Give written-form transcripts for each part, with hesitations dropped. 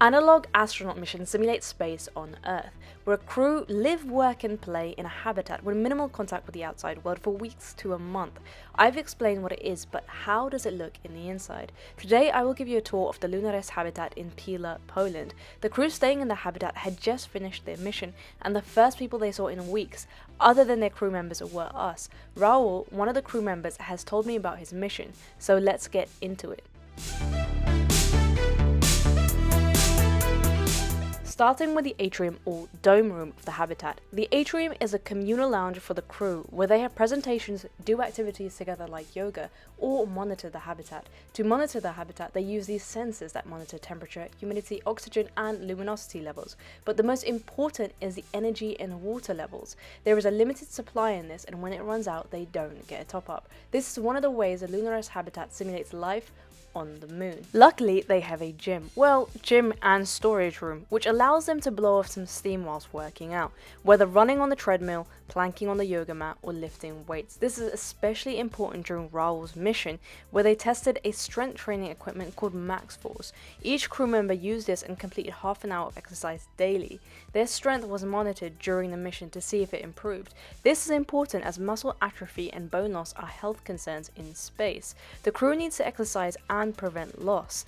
Analogue Astronaut Mission simulates space on Earth, where a crew live, work and play in a habitat with minimal contact with the outside world for weeks to a month. I've explained what it is, but how does it look in the inside? Today I will give you a tour of the Lunares habitat in Piła, Poland. The crew staying in the habitat had just finished their mission, and the first people they saw in weeks, other than their crew members, were us. Raul, one of the crew members, has told me about his mission, so let's get into it. Starting with the atrium or dome room of the habitat. The atrium is a communal lounge for the crew where they have presentations, do activities together like yoga, or monitor the habitat. To monitor the habitat, they use these sensors that monitor temperature, humidity, oxygen, and luminosity levels. But the most important is the energy and water levels. There is a limited supply in this, and when it runs out, they don't get a top up. This is one of the ways the Lunares habitat simulates life on the moon. Luckily, they have a gym. Well, gym and storage room, which allows them to blow off some steam whilst working out, whether running on the treadmill, planking on the yoga mat, or lifting weights. This is especially important during Raul's mission, where they tested a strength training equipment called Max Force. Each crew member used this and completed half an hour of exercise daily. Their strength was monitored during the mission to see if it improved. This is important as muscle atrophy and bone loss are health concerns in space. The crew needs to exercise and prevent loss.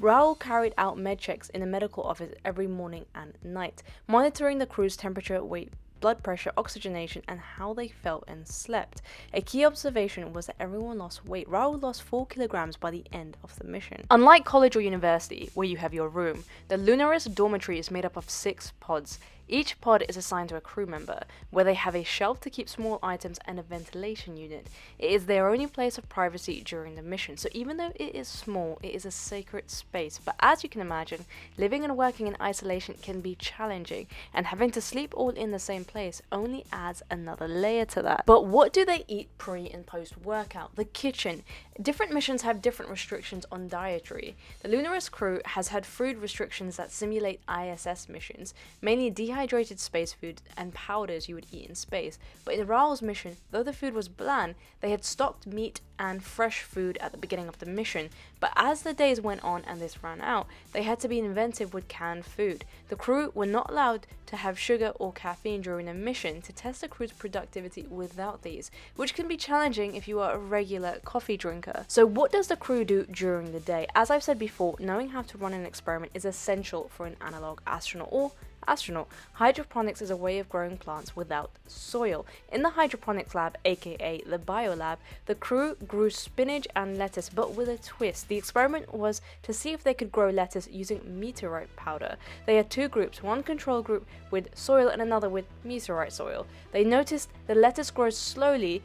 Raul carried out med checks in the medical office every morning and night, monitoring the crew's temperature, weight, blood pressure, oxygenation, and how they felt and slept. A key observation was that everyone lost weight. Raul lost 4 kilograms by the end of the mission. Unlike college or university, where you have your room, the Lunares dormitory is made up of 6 pods. Each pod is assigned to a crew member, where they have a shelf to keep small items and a ventilation unit. It is their only place of privacy during the mission, so even though it is small, it is a sacred space. But as you can imagine, living and working in isolation can be challenging, and having to sleep all in the same place only adds another layer to that. But what do they eat pre and post workout? The kitchen. Different missions have different restrictions on dietary. The Lunares crew has had food restrictions that simulate ISS missions, mainly dehydrated space food and powders you would eat in space. But in Raul's mission, though the food was bland, they had stocked meat and fresh food at the beginning of the mission. But as the days went on and this ran out, they had to be inventive with canned food. The crew were not allowed to have sugar or caffeine during the mission to test the crew's productivity without these, which can be challenging if you are a regular coffee drinker. So what does the crew do during the day? As I've said before, knowing how to run an experiment is essential for an analog astronaut or astronaut. Hydroponics is a way of growing plants without soil. In the hydroponics lab, aka the biolab, the crew grew spinach and lettuce, but with a twist. The experiment was to see if they could grow lettuce using meteorite powder. They had 2 groups, one control group with soil and another with meteorite soil. They noticed the lettuce grows slowly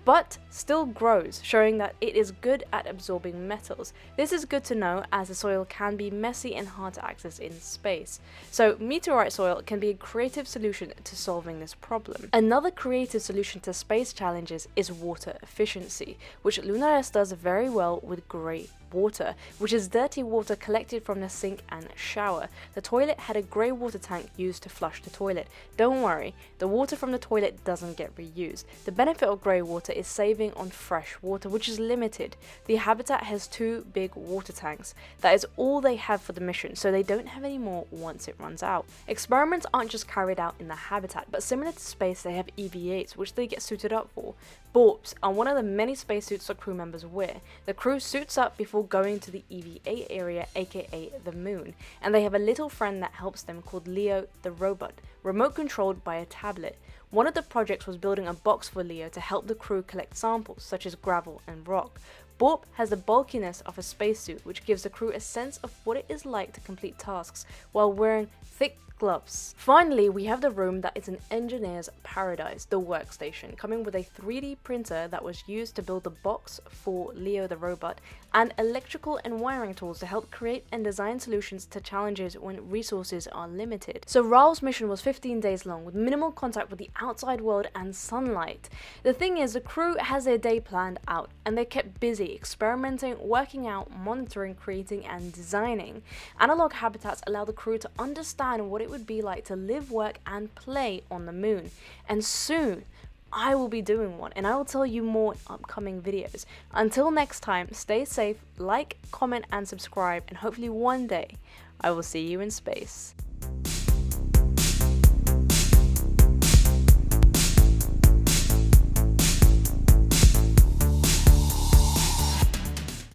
but still grows, showing that it is good at absorbing metals. This is good to know as the soil can be messy and hard to access in space. So meteorite soil can be a creative solution to solving this problem. Another creative solution to space challenges is water efficiency, which Lunares does very well with grey water, which is dirty water collected from the sink and shower. The toilet had a grey water tank used to flush the toilet. Don't worry, the water from the toilet doesn't get reused. The benefit of grey water is saving on fresh water, which is limited. The habitat has 2 big water tanks. That is all they have for the mission, so they don't have any more once it runs out. Experiments aren't just carried out in the habitat, but similar to space, they have EVAs, which they get suited up for. Borps are one of the many spacesuits that crew members wear. The crew suits up before going to the EVA area, aka the moon, and they have a little friend that helps them called Leo the robot, remote controlled by a tablet. One of the projects was building a box for Leo to help the crew collect samples such as gravel and rock. Borp has the bulkiness of a spacesuit, which gives the crew a sense of what it is like to complete tasks while wearing thick gloves. Finally, we have the room that is an engineer's paradise, the workstation, coming with a 3D printer that was used to build the box for Leo the robot, and electrical and wiring tools to help create and design solutions to challenges when resources are limited. So Raul's mission was 15 days long, with minimal contact with the outside world and sunlight. The thing is, the crew has their day planned out, and they kept busy experimenting, working out, monitoring, creating, and designing. Analog habitats allow the crew to understand what it would be like to live, work, and play on the moon. And soon, I will be doing one, and I will tell you more in upcoming videos. Until next time, stay safe, like, comment, and subscribe, and hopefully one day I will see you in space.